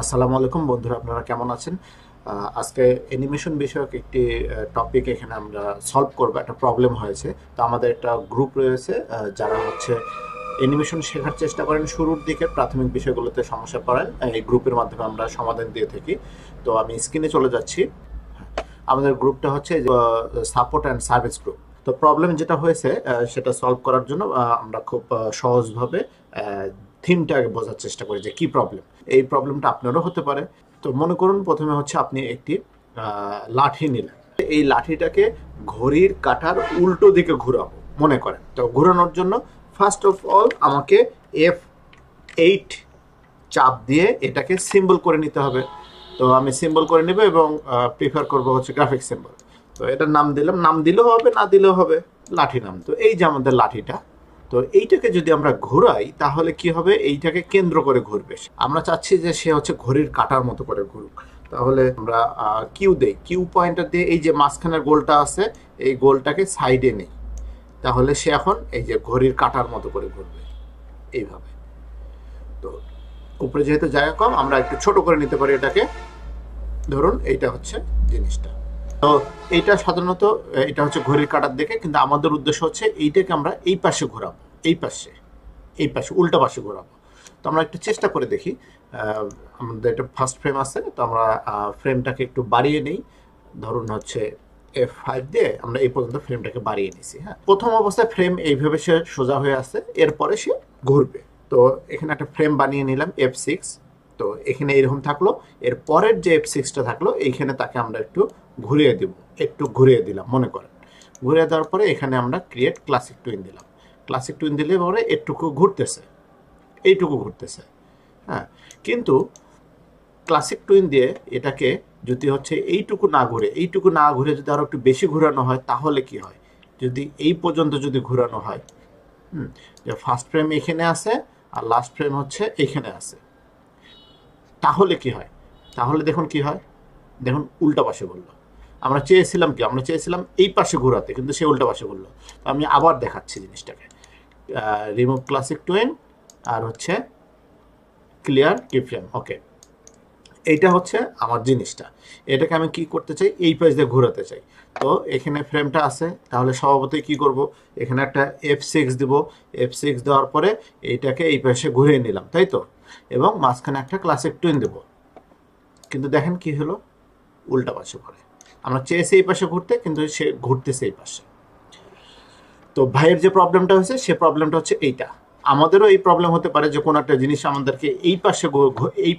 আসসালামু আলাইকুম বন্ধুরা, আপনারা কেমন আছেন? আজকে অ্যানিমেশন বিষয়ক একটি টপিক এখানে আমরা সলভ করব। একটা প্রবলেম হয়েছে, তো আমাদের একটা গ্রুপ রয়েছে যারা হচ্ছে অ্যানিমেশন শেখার চেষ্টা করেন, শুরুর দিকে প্রাথমিক বিষয়গুলোতে সমস্যা পড়েন। এই গ্রুপের মাধ্যমে আমরা সমাধান দিয়ে থাকি। তো আমি স্ক্রিনে চলে যাচ্ছি। আমাদের গ্রুপটা হচ্ছে সাপোর্ট অ্যান্ড সার্ভিস গ্রুপ। তো প্রবলেম যেটা হয়েছে সেটা সলভ করার জন্য আমরা খুব সহজভাবে থিমটাকে বোঝার চেষ্টা করি যে কি প্রবলেম। এই প্রবলেমটা আপনারও হতে পারে। তো মনে করুন প্রথমে হচ্ছে আপনি একটি লাঠি নিলেন। এই লাঠিটাকে ঘড়ির কাঁটার উল্টো দিকে ঘোরাবো মনে করেন। তো ঘোরানোর জন্য ফার্স্ট অফ অল আমাকে F8 চাপ দিয়ে এটাকে সিম্বল করে নিতে হবে। তো আমি সিম্বল করে নেব এবং প্রিফার করব হচ্ছে গ্রাফিক সিম্বল। তো এটার নাম দিলাম, নাম দিলেও হবে না দিলেও হবে, লাঠি নাম। তো এই যে আমাদের লাঠিটা, তো এইটাকে যদি আমরা ঘোরাই তাহলে কি হবে, এইটাকে কেন্দ্র করে ঘুরবে। আমরা চাচ্ছি যে সে হচ্ছে ঘড়ির কাঁটার মতো করে ঘুরুক। তাহলে আমরা কিউ দেই, কিউ পয়েন্টার দিয়ে এই যে মাঝখানের গোলটা আছে এই গোলটাকে সাইডে নেই। তাহলে সে এখন এই যে ঘড়ির কাঁটার মতো করে ঘুরবে এইভাবে। তো উপরে যেহেতু জায়গা কম, আমরা একটু ছোট করে নিতে পারি এটাকে। ধরুন এইটা হচ্ছে জিনিসটা। তো এইটা সাধারণত এটা হচ্ছে ঘড়ির কাঁটার দিকে, কিন্তু আমাদের উদ্দেশ্য হচ্ছে এইটাকে আমরা এই পাশে ঘোরাবো, এই পাশে উল্টা পাশে ঘোরাবো। তো আমরা একটু চেষ্টা করে দেখি। আমাদের এটা ফার্স্ট ফ্রেম আছে, তো আমরা ফ্রেমটাকে একটু বাড়িয়ে নেই। ধরুন হচ্ছে F5 দিয়ে আমরা এই পর্যন্ত ফ্রেমটাকে বাড়িয়ে নিছি। হ্যাঁ, প্রথম অবস্থায় ফ্রেম এইভাবে সে সোজা হয়ে আছে, এরপরে সে ঘুরবে। তো এখানে একটা ফ্রেম বানিয়ে নিলাম F6। তো এখানে এরকম থাকলো। এর পরের যে F6টা থাকলো এইখানে তাকে আমরা একটু ঘুরিয়ে দিব, একটু ঘুরিয়ে দিলাম মনে করেন। ঘুরিয়ে দেওয়ার পরে এখানে আমরা ক্রিয়েট ক্লাসিক টুইন দিলাম। ক্লাসিক টুইন দিলে পরে এটুকু ঘুরতেছে, এইটুকু ঘুরতেছে। হ্যাঁ, কিন্তু ক্লাসিক টুইন দিয়ে এটাকে যদি হচ্ছে এইটুকু না ঘুরে যদি আরো একটু বেশি ঘোরানো হয় তাহলে কি হয়, যদি এই পর্যন্ত যদি ঘোরানো হয়, যে ফার্স্ট ফ্রেম এখানে আছে আর লাস্ট ফ্রেম হচ্ছে এখানে আছে, তাহলে কি হয়? তাহলে দেখুন কি হয়, দেখুন উল্টা পাশে বললো। আমরা চেয়েছিলাম কি, আমরা চেয়েছিলাম এই পাশে ঘোরাতে, কিন্তু সে উল্টা পাশে বললো। তো আমি আবার দেখাচ্ছি জিনিসটাকে। রিমুভ ক্লাসিক টুইন আর হচ্ছে ক্লিয়ার কিফ্রেম। ওকে, এইটা হচ্ছে আমার জিনিসটা। এটাকে আমি কি করতে চাই, এই পাশ দিয়ে ঘোরাতে চাই। তো এখানে ফ্রেমটা আছে, তাহলে স্বভাবতই কি করব, এখানে একটা F6 দিব। F6 দেওয়ার পরে এইটাকে এই পাশে ঘুরিয়ে নিলাম, তাই তো, এবং মাঝখানে একটা ক্লাসিক টুইন দেব। কিন্তু দেখেন কি হলো, উল্টা পাশে ঘুরে। আমরা চেয়েছি এই পাশে ঘুরতে, কিন্তু সে ঘুরতেছে এই পাশে। তো ভাইয়ের যে প্রবলেমটা হয়েছে সে প্রবলেমটা হচ্ছে এইটা। আমাদেরও এই প্রবলেম হতে পারে যে কোনো একটা জিনিস আমাদেরকে এই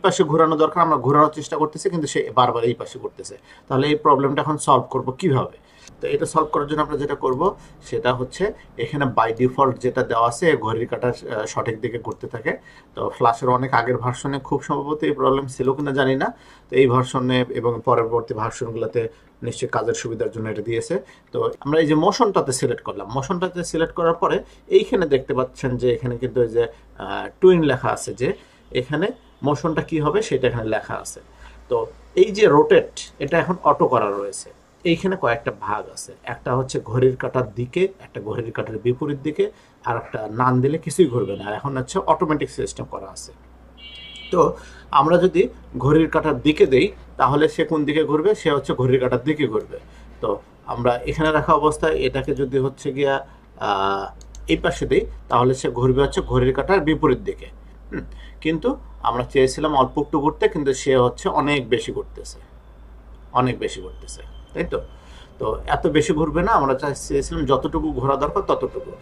পাশে ঘোরানো দরকার, আমরা ঘোরানোর চেষ্টা করতেছি কিন্তু সে বারবার এই পাশে ঘুরতেছে। তাহলে এই প্রবলেমটা এখন সলভ করব কিভাবে? তো এটা সলভ করার জন্য আমরা যেটা করব সেটা হচ্ছে, এখানে বাই ডিফল্ট যেটা দেওয়া আছে ঘড়ির কাঁটা সঠিক দিকে ঘুরতে থাকে। তো ফ্ল্যাশের অনেক আগের ভার্সনে খুব সম্ভবত এই প্রবলেম ছিল কিনা জানি না। তো এই ভার্সনে এবং পরবর্তী ভার্সনগুলোতে নিশ্চয়ই কাজের সুবিধার জন্য এটা দিয়েছে। তো আমরা এই যে মোশনটাতে সিলেক্ট করলাম, মোশনটাতে সিলেক্ট করার পরে এইখানে দেখতে পাচ্ছেন যে এখানে কিন্তু এই যে টুইন লেখা আছে, যে এখানে মোশনটা কি হবে সেটা এখানে লেখা আছে। তো এই যে রোটেট, এটা এখন অটো করা রয়েছে। এইখানে কয়েকটা ভাগ আছে, একটা হচ্ছে ঘড়ির কাঁটার দিকে, একটা ঘড়ির কাঁটার বিপরীত দিকে, আর একটা নান দিলে কিছুই ঘুরবে না। আর এখন হচ্ছে অটোমেটিক সিস্টেম করা আছে। তো আমরা যদি ঘড়ির কাঁটার দিকে দেই তাহলে সে কোন দিকে ঘুরবে, সে হচ্ছে ঘড়ির কাঁটার দিকে ঘুরবে। তো আমরা এখানে রাখা অবস্থায় এটাকে যদি হচ্ছে গিয়া এই পাশে দিই তাহলে সে ঘুরবে হচ্ছে ঘড়ির কাঁটার বিপরীত দিকে। কিন্তু আমরা চেয়েছিলাম অল্প একটু ঘুরতে, কিন্তু সে হচ্ছে অনেক বেশি ঘুরতেছে, তাই তো। তো এত বেশি ঘুরবে না, আমরা চেয়েছিলাম যতটুকু ঘোরা দরকার ততটুকু।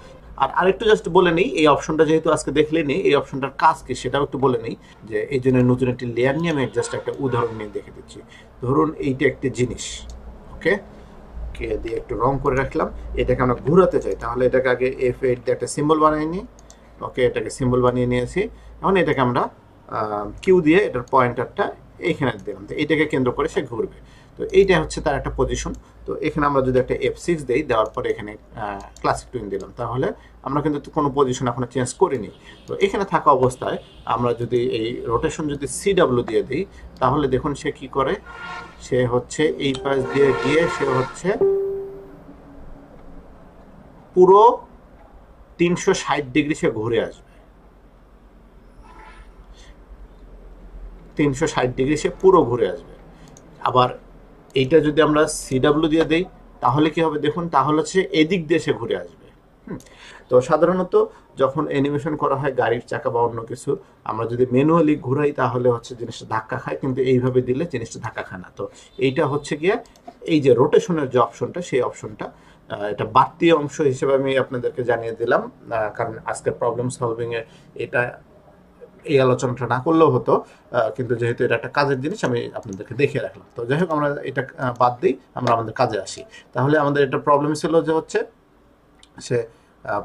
আর আরেকটু জাস্ট বলে নিই, এই অপশনটা যেহেতু আজকে দেখলেনি, এই অপশনটার কাজ কি সেটাও একটু বলে নিই। যে এই জন্য নতুন একটি লেয়ার নিয়ে আমি জাস্ট একটা উদাহরণ নিয়ে দেখে দিচ্ছি। ধরুন এইটা একটি জিনিস, ওকে, কে দিয়ে একটু রং করে রাখলাম। এটাকে আমরা ঘোরাতে চাই, তাহলে এটাকে আগে F8 দিয়ে একটা সিম্বল বানিয়ে নিই। ওকে, এটাকে সিম্বল বানিয়ে নিয়েছি। এখন এটাকে আমরা কিউ দিয়ে এটার পয়েন্টারটা এইখানে দিলাম, তো এইটাকে কেন্দ্র করে সে ঘুরবে। তো এইটা হচ্ছে তার একটা পজিশন। তো এখানে আমরা যদি একটা F6 দিই, দেওয়ার পরে এখানে ক্লাসিক টুইন দিলাম, তাহলে আমরা কিন্তু কোনো পজিশন এখনো চেঞ্জ করিনি। তো এখানে থাকা অবস্থায় আমরা যদি এই রোটেশন যদি CW দিয়ে দিই, তাহলে দেখুন সে কি করে, সে হচ্ছে এই পাশ দিয়ে গিয়ে সে হচ্ছে পুরো 360 ডিগ্রি সে ঘুরে আসবে। 360 ডিগ্রি সে পুরো ঘুরে আসবে। আবার এইটা যদি আমরা সিডাব্লিউ দিয়ে দেই তাহলে কি হবে দেখুন, তাহলে হচ্ছে এদিক দিয়ে সে ঘুরে আসবে। তো সাধারণত যখন অ্যানিমেশন করা হয় গাড়ির চাকা বা অন্য কিছু, আমরা যদি ম্যানুয়ালি ঘুরাই তাহলে হচ্ছে জিনিসটা ধাক্কা খায়, কিন্তু এইভাবে দিলে জিনিসটা ধাক্কা খায় না। তো এইটা হচ্ছে গিয়ে এই যে রোটেশনের যে অপশনটা, সেই অপশনটা এটা বাড়তি অংশ হিসেবে আমি আপনাদেরকে জানিয়ে দিলাম, কারণ আজকে প্রবলেম সলভিংয়ে এটা এই আলোচনাটা না করলেও হতো, কিন্তু যেহেতু এটা একটা কাজের জিনিস আমি আপনাদেরকে দেখিয়ে রাখলাম। তো যাই হোক, আমরা এটা বাদ দিই, আমরা আমাদের কাজে আসি। তাহলে আমাদের এটা প্রবলেম ছিল যে হচ্ছে সে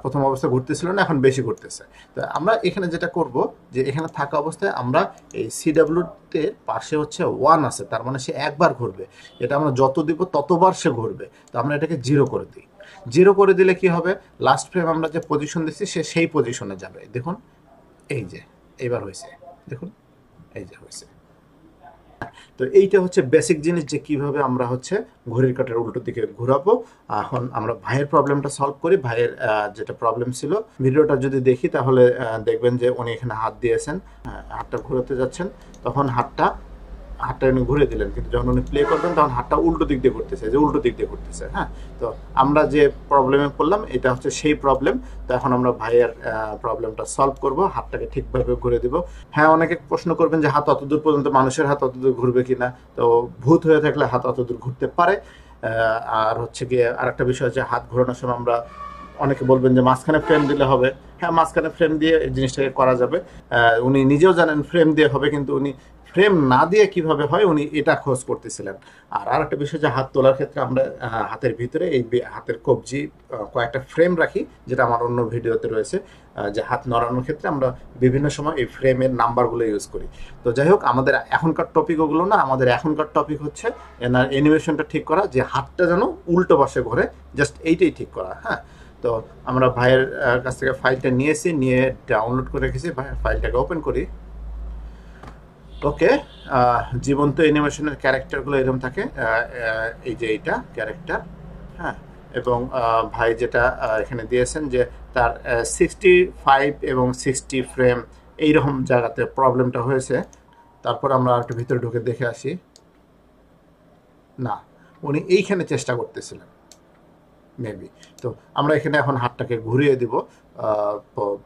প্রথম অবস্থায় ঘুরতেছিল না, এখন বেশি ঘুরতেছে। তো আমরা এখানে যেটা করব যে এখানে থাকা অবস্থায় আমরা এই সিডাব্লিউতে পাশে হচ্ছে 1 আছে, তার মানে সে একবার ঘুরবে। এটা আমরা যত দিব ততবার সে ঘুরবে। তো আমরা এটাকে 0 করে দিই। 0 করে দিলে কি হবে, লাস্ট ফ্রেম আমরা যে পজিশন দিচ্ছি সে সেই পজিশনে যাবে। দেখুন এই যে এইবার হয়েছে, দেখুন এই যে হয়েছে। তো এইটা হচ্ছে বেসিক জিনিস যে কিভাবে আমরা হচ্ছে ঘড়ির কাঁটার উল্টো দিকে ঘোরাবো। এখন আমরা ভাইয়ের প্রবলেমটা সলভ করি। ভাইয়ের যেটা প্রবলেম ছিল, ভিডিওটা যদি দেখি তাহলে দেখবেন যে উনি এখানে হাত দিয়েছেন, হাতটা ঘোরাতে যাচ্ছেন, তখন হাতটা উনি ঘুরে দিলেন, কিন্তু যখন উনি প্লে করবেন তখন হাতটা উল্টো দিক দিয়ে ঘুরতেছে, যে উল্টো দিক দিয়ে ঘুরতেছে। হ্যাঁ, তো আমরা যে প্রবলেমে পড়লাম এটা হচ্ছে সেই প্রবলেম। তো এখন আমরা ভাইয়ের প্রবলেমটা সলভ করব, হাতটাকে ঠিকভাবে ঘুরে দিব। হ্যাঁ, অনেকে প্রশ্ন করবেন যে হাত অতদূর পর্যন্ত, মানুষের হাত অতদূর ঘুরবে কিনা। তো ভূত হয়ে থাকলে হাত অতদূর ঘুরতে পারে। আর হচ্ছে গিয়ে আরেকটা বিষয় হচ্ছে হাত ঘোরানোর সময় আমরা, অনেকে বলবেন যে মাঝখানে ফ্রেম দিলে হবে। হ্যাঁ, মাঝখানে ফ্রেম দিয়ে এই জিনিসটাকে করা যাবে। উনি নিজেও জানেন ফ্রেম দিয়ে হবে, কিন্তু উনি ফ্রেম না দিয়ে কিভাবে হয় উনি এটা খোঁজ করতেছিলেন। আর আরেকটা বিষয় যে হাত তোলার ক্ষেত্রে আমরা হাতের ভিতরে এই হাতের কবজি কয়েকটা ফ্রেম রাখি, যেটা আমার অন্য ভিডিওতে রয়েছে, যে হাত নড়ানোর ক্ষেত্রে আমরা বিভিন্ন সময় এই ফ্রেমের নাম্বারগুলো ইউজ করি। তো যাই হোক, আমাদের এখনকার টপিক ওগুলো না, আমাদের এখনকার টপিক হচ্ছে এনার অ্যানিমেশনটা ঠিক করা, যে হাতটা যেন উল্টো পাশে ঘোরে, জাস্ট এইটাই ঠিক করা। হ্যাঁ, তো আমরা ভাইয়ের কাছ থেকে ফাইলটা নিয়ে ডাউনলোড করে রেখেছি। ফাইলটাকে ওপেন করি। ওকে, জীবন্ত অ্যানিমেশনের ক্যারেক্টারগুলো এরকম থাকে, এই যে এইটা ক্যারেক্টার। হ্যাঁ, এবং ভাই যেটা এখানে দিয়েছেন যে তার 65 এবং 60 ফ্রেম এইরকম জায়গাতে প্রবলেমটা হয়েছে। তারপর আমরা একটু ভিতরে ঢুকে দেখে আসি। না, উনি এইখানে চেষ্টা করতেছিলেন মেবি। তো আমরা এখানে এখন হাতটাকে ঘুরিয়ে দিব।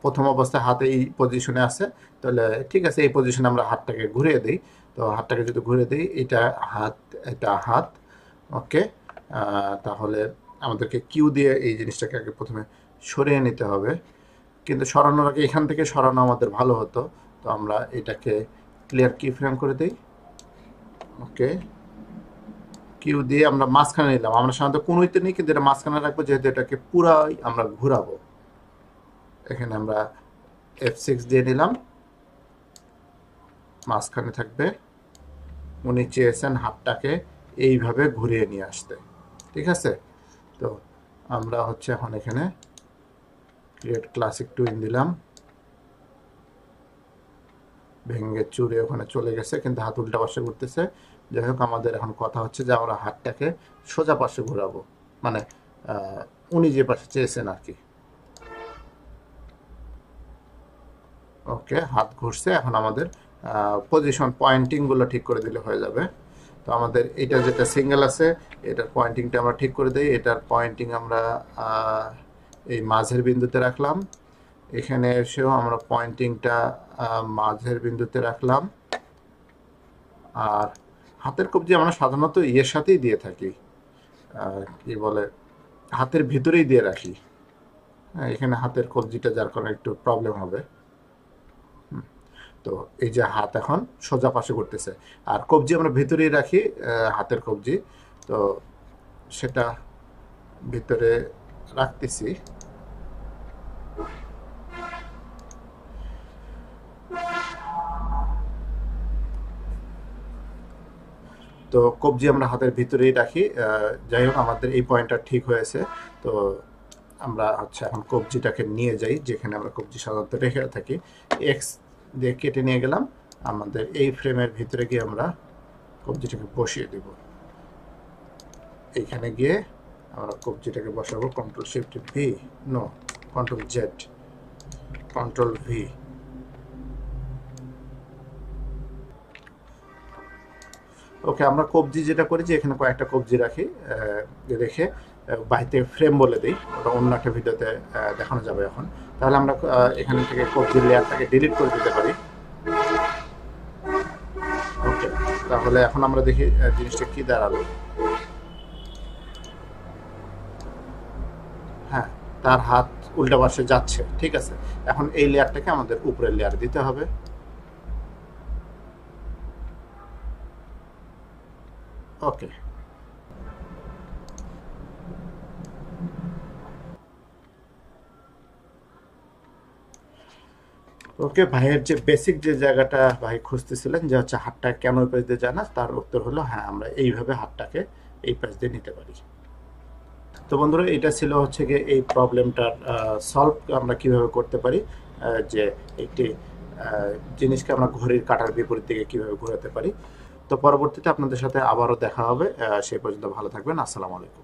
প্রথম অবস্থায় হাতে এই পজিশনে আছে, তাহলে ঠিক আছে, এই পজিশনে আমরা হাতটাকে ঘুরিয়ে দিই। তো হাতটাকে যদি ঘুরিয়ে দিই, এটা হাত, এটা হাত। ওকে, তাহলে আমাদেরকে কিউ দিয়ে এই জিনিসটাকে আগে প্রথমে সরিয়ে নিতে হবে, কিন্তু সরানোর আগে এখান থেকে সরানো আমাদের ভালো হতো। তো আমরা এটাকে ক্লিয়ার কি ফ্রেম করে দিই। ওকে, কিউ দিয়ে আমরা মাঝখানে নিলাম। আমরা সাধারণত কোনোইতে নিই, কিন্তু এটা মাঝখানে রাখবো যেহেতু এটাকে পুরাই আমরা ঘুরাবো। এখানে আমরা F6 দিয়ে নিলাম, মাঝখানে থাকবে। উনি চেয়েছেন হাতটাকে এইভাবে ঘুরিয়ে নিয়ে আসতে, ঠিক আছে। তো আমরা হচ্ছে এখন এখানে ক্রিয়েট ক্লাসিক টুইন দিলাম, ভেঙে চুরে ওখানে চলে গেছে, কিন্তু হাত উল্টা পাশে ঘুরতেছে। যাই হোক, আমাদের এখন কথা হচ্ছে যে আমরা হাতটাকে সোজা পাশে ঘোরাবো, মানে উনি যে পাশে চেয়েছেন আর কি। ওকে, হাত ঘুরছে। এখন আমাদের পজিশন পয়েন্টিংগুলো ঠিক করে দিলে হয়ে যাবে। তো আমাদের এটা যেটা সিঙ্গেল আছে, এটার পয়েন্টিংটা আমরা ঠিক করে দিই। এটার পয়েন্টিং আমরা এই মাঝের বিন্দুতে রাখলাম। এখানে এসেও আমরা পয়েন্টিংটা মাঝের বিন্দুতে রাখলাম। আর হাতের কবজি আমরা সাধারণত ইয়ের সাথেই দিয়ে থাকি, কি বলে, হাতের ভিতরেই দিয়ে রাখি। হ্যাঁ, এখানে হাতের কবজিটা যার কারণে একটু প্রবলেম হবে। তো এই যে হাত এখন সোজা পাশে করতেছে, আর কবজি আমরা ভিতরেই রাখি, হাতের কবজি। তো সেটা ভিতরে রাখতেছি। তো কবজি আমরা হাতের ভিতরেই রাখি। যাই হোক, আমাদের এই পয়েন্টটা ঠিক হয়েছে। তো আমরা হচ্ছে এখন কবজিটাকে নিয়ে যাই যেখানে আমরা কবজি সাধারণত রেখে থাকি। এক্স দিয়ে কেটে নিয়ে গেলাম, আমাদের এই ফ্রেমের ভিতরে গিয়ে আমরা কবজিটাকে বসিয়ে দেব। এইখানে গিয়ে আমরা কবজিটাকে বসাবো। Control shift V, no, control Z, control V. Okay, আমরা কবজি যেটা করি যে এখানে কয়েকটা কবজি রাখি, রেখে বাহিতে ফ্রেম বলে দিই, ওটা অন্য একটা ভিডিওতে দেখানো যাবে এখন। তাহলে আমরা এখান থেকে কবজির লেয়ারটাকে ডিলিট করে দিতে পারি। ওকে, তাহলে এখন আমরা দেখি জিনিসটা কি দাঁড়ালো। হ্যাঁ, তার হাত উল্টা পাশে যাচ্ছে, ঠিক আছে। এখন এই লেয়ারটাকে আমাদের উপরের লেয়ার দিতে হবে। ওকে, ওকে ভাইয়ের যে বেসিক যে জায়গাটা ভাই খুঁজতেছিলেন, যে হচ্ছে হাতটা কেন ওই পাশ দিয়ে যায় না, তার উত্তর হলো হ্যাঁ, আমরা এইভাবে হাতটাকে এই পাশ দিয়ে নিতে পারি। তো বন্ধুরা, এটা ছিল হচ্ছে গিয়ে এই প্রবলেমটার সলভ আমরা কিভাবে করতে পারি, যে একটি জিনিসকে আমরা ঘড়ির কাঁটার বিপরীত দিকে কিভাবে ঘোরাতে পারি। তো পরবর্তীতে আপনাদের সাথে আবারও দেখা হবে, সেই পর্যন্ত ভালো থাকবেন। আসসালামু আলাইকুম।